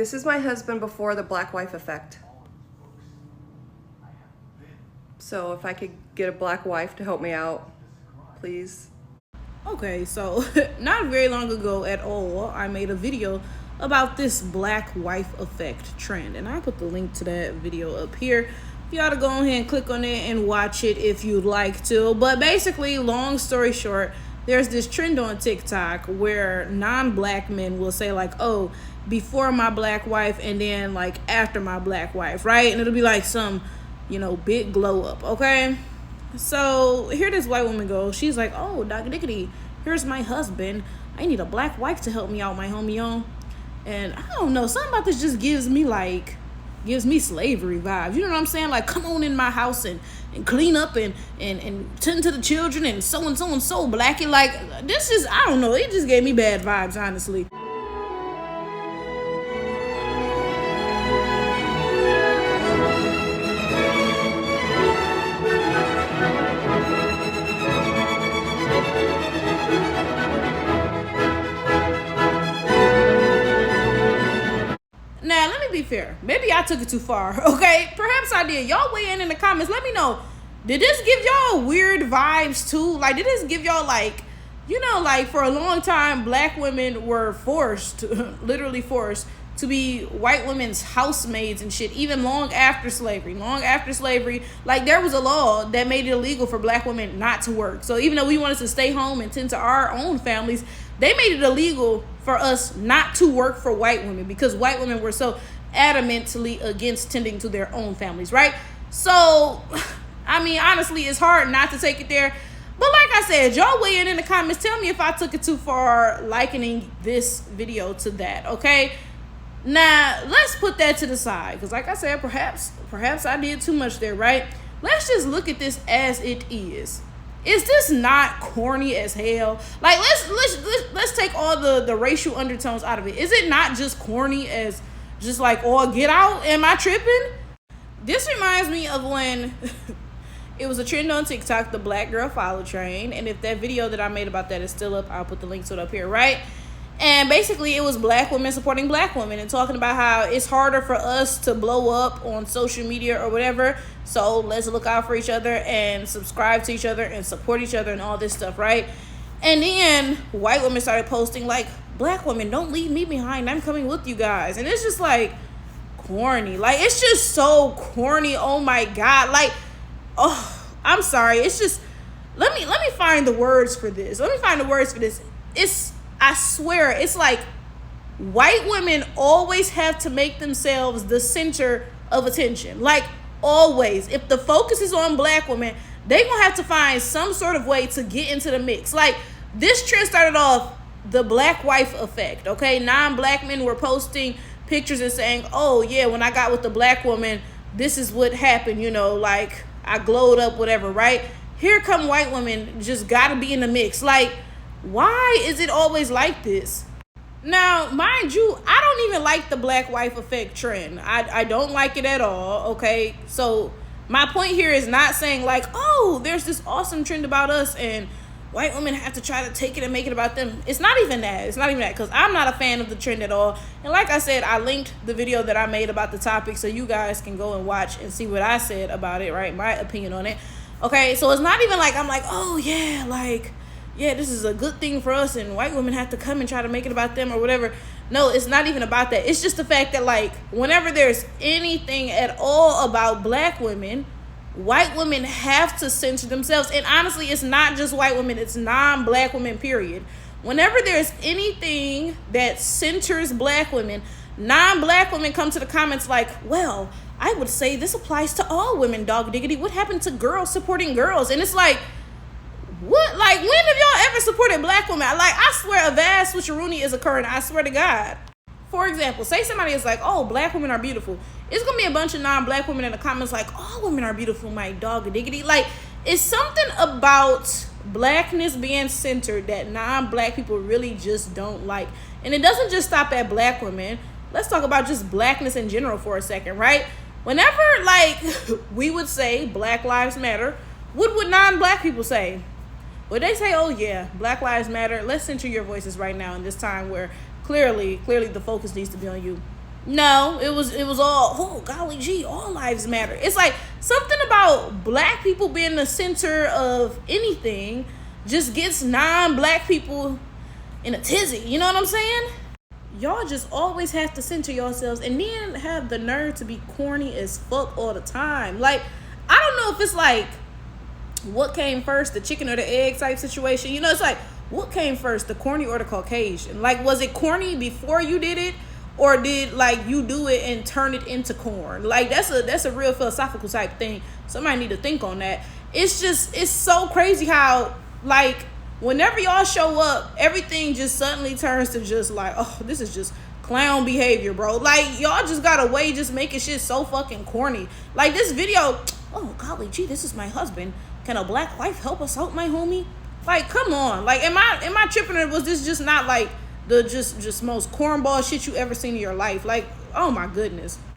This is my husband before the black wife effect. So if I could get a black wife to help me out, please. Okay, so not very long ago at all, I made a video about this black wife effect trend, and I put the link to that video up here. You ought to go ahead and click on it and watch it if you'd like to. But basically, long story short, there's this trend on TikTok where non-black men will say like, oh, before my black wife and then like after my black wife, right? And it'll be like some, big glow up, okay? So here this white woman goes. She's like, oh, Dr. Dickety, here's my husband. I need a black wife to help me out, my homie. And I don't know, something about this just gives me slavery vibes. You know what I'm saying? Like, come on in my house and clean up and tend to the children and so black. And like, this is, I don't know, it just gave me bad vibes, honestly. Now, let me be fair. Maybe I took it too far, okay? Perhaps I did. Y'all weigh in the comments. Let me know. Did this give y'all weird vibes too? Like, did this give y'all like, like for a long time, black women were forced, literally forced, to be white women's housemaids and shit, even long after slavery. Like, there was a law that made it illegal for black women not to work. So even though we wanted to stay home and tend to our own families, they made it illegal for us not to work for white women because white women were so adamantly against tending to their own families, right? So, I mean, honestly, it's hard not to take it there. But like I said, y'all weigh in the comments. Tell me if I took it too far, likening this video to that, okay? Now, let's put that to the side because like I said, perhaps I did too much there, right? Let's just look at this as it is. Is this not corny as hell? Like, let's take all the racial undertones out of it. Is it not just corny as just like all get out? Am I tripping? This reminds me of when it was a trend on TikTok, the black girl follow train. And if that video that I made about that is still up, I'll put the link to it up here, right? And basically it was black women supporting black women and talking about how it's harder for us to blow up on social media or whatever. So let's look out for each other and subscribe to each other and support each other and all this stuff, right? And then white women started posting like, black women, don't leave me behind. I'm coming with you guys. And it's just like corny. Like, it's just so corny. Oh my God. Like, oh, I'm sorry. It's just, let me find the words for this. I swear, it's like white women always have to make themselves the center of attention. Like, always. If the focus is on black women, they gonna have to find some sort of way to get into the mix. Like, this trend started off the black wife effect, okay? Non-black men were posting pictures and saying, oh yeah, when I got with the black woman, this is what happened, like I glowed up, whatever, right? Here come white women, just gotta be in the mix. Like, why is it always like this? Now, mind you, I don't even like the black wife effect trend. I don't like it at all, okay? So my point here is not saying like, oh, there's this awesome trend about us and white women have to try to take it and make it about them. It's not even that because I'm not a fan of the trend at all. And like I said, I linked the video that I made about the topic so you guys can go and watch and see what I said about it, right? My opinion on it. Okay, so it's not even like I'm like, oh yeah, like, yeah, this is a good thing for us and white women have to come and try to make it about them or whatever. No, it's not even about that. It's just the fact that like whenever there's anything at all about black women, white women have to censor themselves. And honestly, it's not just white women, it's non-black women, period. Whenever there's anything that centers black women, non-black women come to the comments like, well, I would say this applies to all women, dog diggity. What happened to girls supporting girls? And it's like, what? Like, when have y'all ever supported black women? Like, I swear a vast switcheroony is occurring. I swear to God. For example, say somebody is like, oh, black women are beautiful. It's going to be a bunch of non-black women in the comments like, all women are beautiful, my dog diggity. Like, it's something about blackness being centered that non-black people really just don't like. And it doesn't just stop at black women. Let's talk about just blackness in general for a second, right? Whenever, like, we would say Black Lives Matter, what would non-black people say? Would they say, oh yeah, Black Lives Matter, let's center your voices right now in this time where clearly the focus needs to be on you? No, it was all, oh golly gee, all lives matter. It's like something about black people being the center of anything just gets non-black people in a tizzy. You know what I'm saying? Y'all just always have to center yourselves and then have the nerve to be corny as fuck all the time. Like, I don't know if it's like what came first, the chicken or the egg type situation. You know, it's like, what came first, the corny or the Caucasian? Like, was it corny before you did it, or did like you do it and turn it into corn? Like, that's a real philosophical type thing. Somebody need to think on that. It's so crazy how, like, whenever y'all show up, everything just suddenly turns to just like, oh, this is just clown behavior, bro. Like, y'all just got a way just making shit so fucking corny. Like this video, oh golly gee, this is my husband. Can a black wife help us out, my homie? Like, come on. Like, am I tripping, or was this just not like the just most cornball shit you ever seen in your life? Like, oh my goodness.